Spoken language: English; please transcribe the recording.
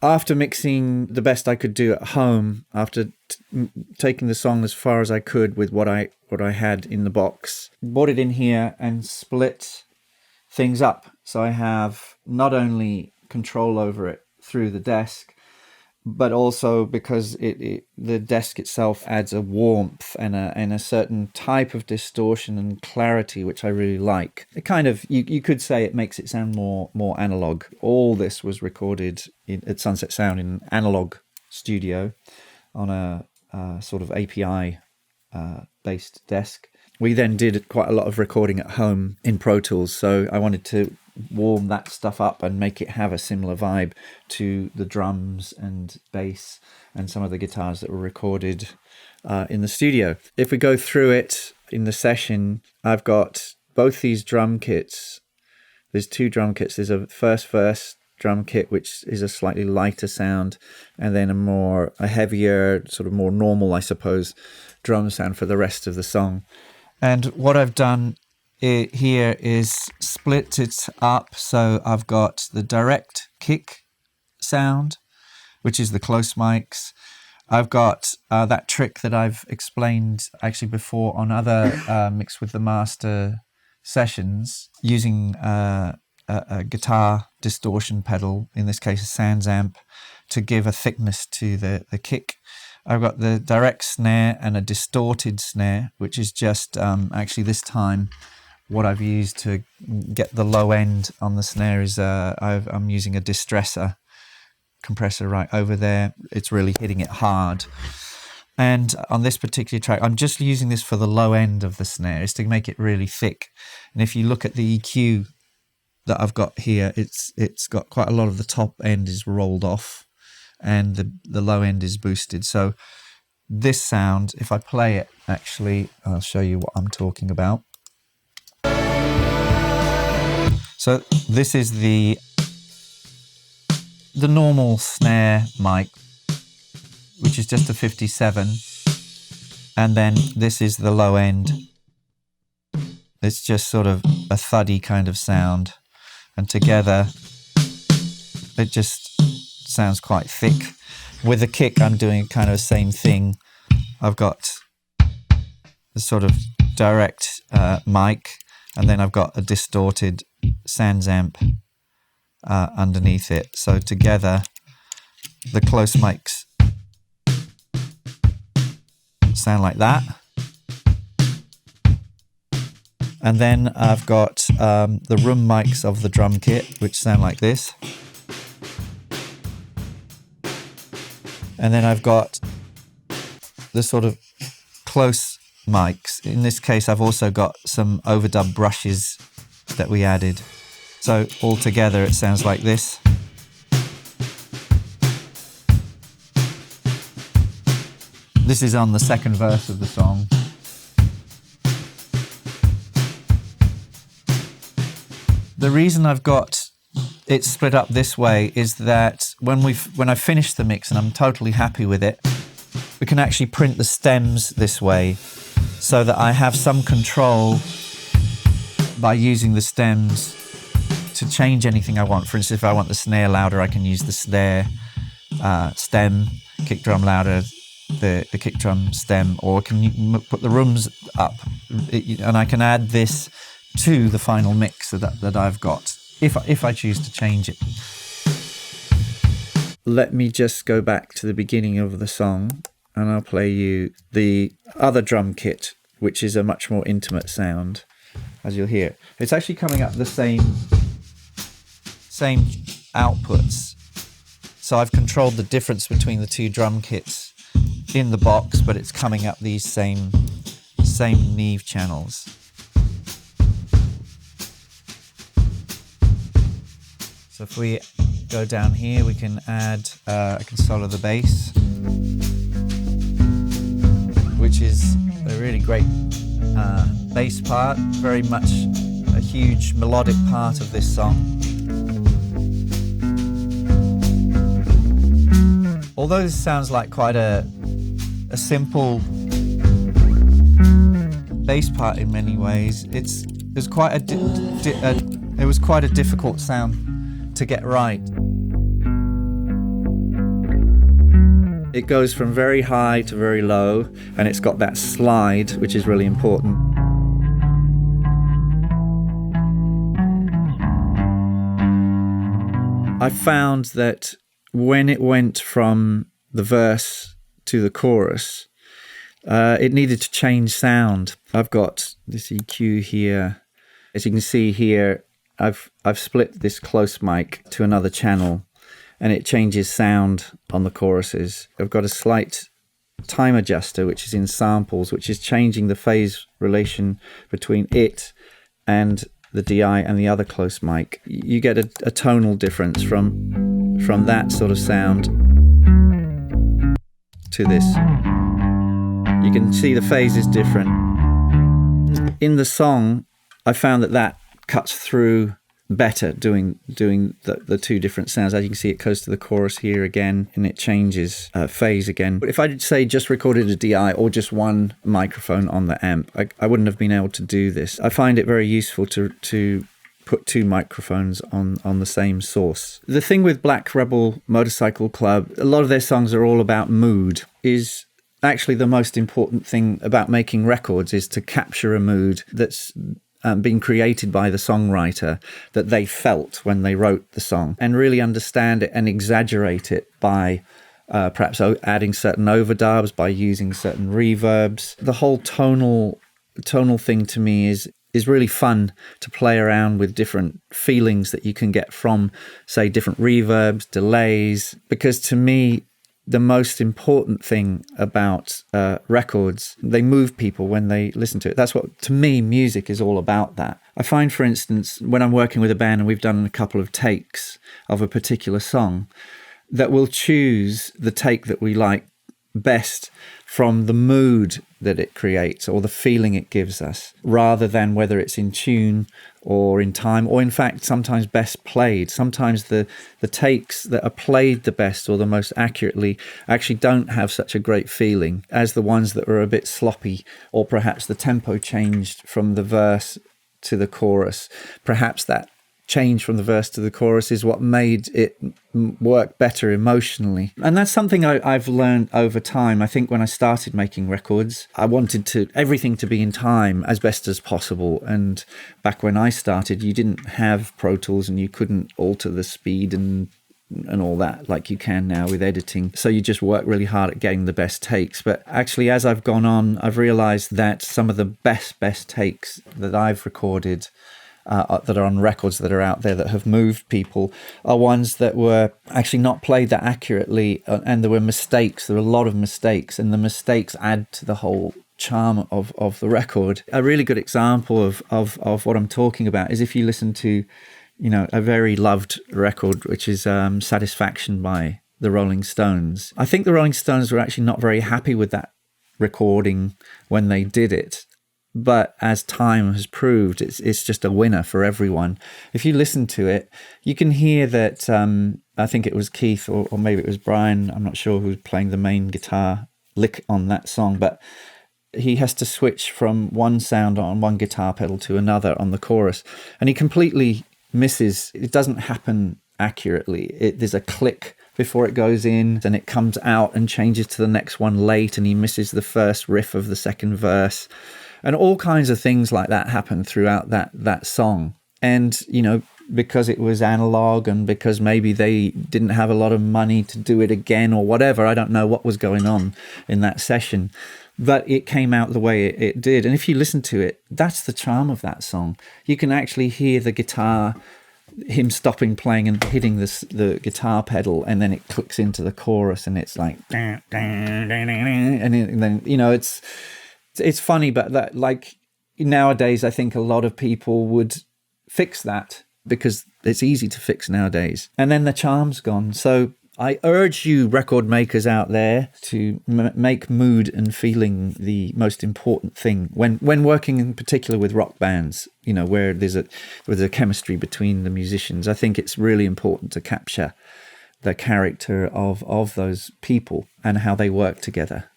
after mixing the best I could do at home, after taking the song as far as I could with what I had in the box, brought it in here and split things up. So I have not only control over it through the desk, but also because the desk itself adds a warmth and a certain type of distortion and clarity, which I really like. It kind of, you could say it makes it sound more analog. All this was recorded at Sunset Sound in an analog studio on a sort of API based desk. We then did quite a lot of recording at home in Pro Tools, so I wanted to warm that stuff up and make it have a similar vibe to the drums and bass and some of the guitars that were recorded in the studio. If we go through it in the session, I've got both these drum kits. There's two drum kits. There's a first verse drum kit, which is a slightly lighter sound, and then a heavier, sort of more normal, I suppose, drum sound for the rest of the song. And what I've done here is split it up. So I've got the direct kick sound, which is the close mics. I've got that trick that I've explained actually before on other Mix with the Master sessions, using a guitar distortion pedal, in this case a Sans amp, to give a thickness to the kick. I've got the direct snare and a distorted snare, which is just actually this time what I've used to get the low end on the snare is I'm using a distressor compressor right over there. It's really hitting it hard. And on this particular track, I'm just using this for the low end of the snare. It's to make it really thick. And if you look at the EQ that I've got here, it's got quite a lot of the top end is rolled off and the low end is boosted. So this sound, if I play it, actually, I'll show you what I'm talking about. So this is the normal snare mic, which is just a 57, and then this is the low end. It's just sort of a thuddy kind of sound, and together it just sounds quite thick. With the kick, I'm doing kind of the same thing. I've got a sort of direct mic, and then I've got a distorted Sans amp underneath it. So together, the close mics sound like that. And then I've got the room mics of the drum kit, which sound like this. And then I've got the sort of close mics. In this case, I've also got some overdub brushes that we added. So all together, it sounds like this. This is on the second verse of the song. The reason I've got it split up this way is that when I finish the mix and I'm totally happy with it, we can actually print the stems this way so that I have some control by using the stems to change anything I want. For instance, if I want the snare louder, I can use the snare stem, kick drum louder, the kick drum stem, or I can put the rooms up, and I can add this to the final mix that I've got, if I choose to change it. Let me just go back to the beginning of the song, and I'll play you the other drum kit, which is a much more intimate sound, as you'll hear. It's actually coming up the same outputs. So I've controlled the difference between the two drum kits in the box, but it's coming up these same Neve channels. So if we go down here, we can add, I can solo the bass, which is a really great bass part, very much a huge melodic part of this song. Although this sounds like quite a simple bass part in many ways, it was quite a difficult sound to get right. It goes from very high to very low, and it's got that slide, which is really important. I found that when it went from the verse to the chorus, it needed to change sound. I've got this EQ here. As you can see here, I've split this close mic to another channel, and it changes sound on the choruses. I've got a slight time adjuster, which is in samples, which is changing the phase relation between it and the DI and the other close mic. You get a tonal difference from that sort of sound to this. You can see the phase is different. In the song, I found that cuts through better doing the two different sounds. As you can see, it goes to the chorus here again, and it changes phase again. But if I'd say just recorded a DI or just one microphone on the amp, I wouldn't have been able to do this. I find it very useful to put two microphones on the same source. The thing with Black Rebel Motorcycle Club, a lot of their songs are all about mood. Is actually the most important thing about making records is to capture a mood that's been created by the songwriter that they felt when they wrote the song, and really understand it and exaggerate it by perhaps adding certain overdubs, by using certain reverbs. The whole tonal thing to me is really fun to play around with different feelings that you can get from, say, different reverbs, delays, because to me, the most important thing about records, they move people when they listen to it. That's what, to me, music is all about that. I find, for instance, when I'm working with a band and we've done a couple of takes of a particular song, that we'll choose the take that we like best from the mood that it creates or the feeling it gives us, rather than whether it's in tune or in time, or in fact sometimes best played. Sometimes the takes that are played the best or the most accurately actually don't have such a great feeling as the ones that are a bit sloppy, or perhaps the tempo changed from the verse to the chorus. Perhaps that change from the verse to the chorus is what made it work better emotionally. And that's something I've learned over time. I think when I started making records, I wanted everything to be in time as best as possible. And back when I started, you didn't have Pro Tools and you couldn't alter the speed and all that like you can now with editing. So you just work really hard at getting the best takes. But actually, as I've gone on, I've realized that some of the best takes that I've recorded that are on records that are out there that have moved people are ones that were actually not played that accurately, and there were mistakes. There were a lot of mistakes, and the mistakes add to the whole charm of the record. A really good example of what I'm talking about is if you listen to, a very loved record, which is Satisfaction by the Rolling Stones. I think the Rolling Stones were actually not very happy with that recording when they did it. But as time has proved, it's just a winner for everyone. If you listen to it, you can hear that, I think it was Keith or maybe it was Brian, I'm not sure, who was playing the main guitar lick on that song, but he has to switch from one sound on one guitar pedal to another on the chorus, and he completely misses. It doesn't happen accurately. There's a click before it goes in, then it comes out and changes to the next one late, and he misses the first riff of the second verse. And all kinds of things like that happen throughout that song. And, because it was analog and because maybe they didn't have a lot of money to do it again or whatever, I don't know what was going on in that session, but it came out the way it did. And if you listen to it, that's the charm of that song. You can actually hear the guitar, him stopping playing and hitting the guitar pedal, and then it clicks into the chorus and it's like, and then, it's funny, but that, like, nowadays, I think a lot of people would fix that because it's easy to fix nowadays. And then the charm's gone. So I urge you record makers out there to make mood and feeling the most important thing when working in particular with rock bands, where there's a chemistry between the musicians. I think it's really important to capture the character of those people and how they work together.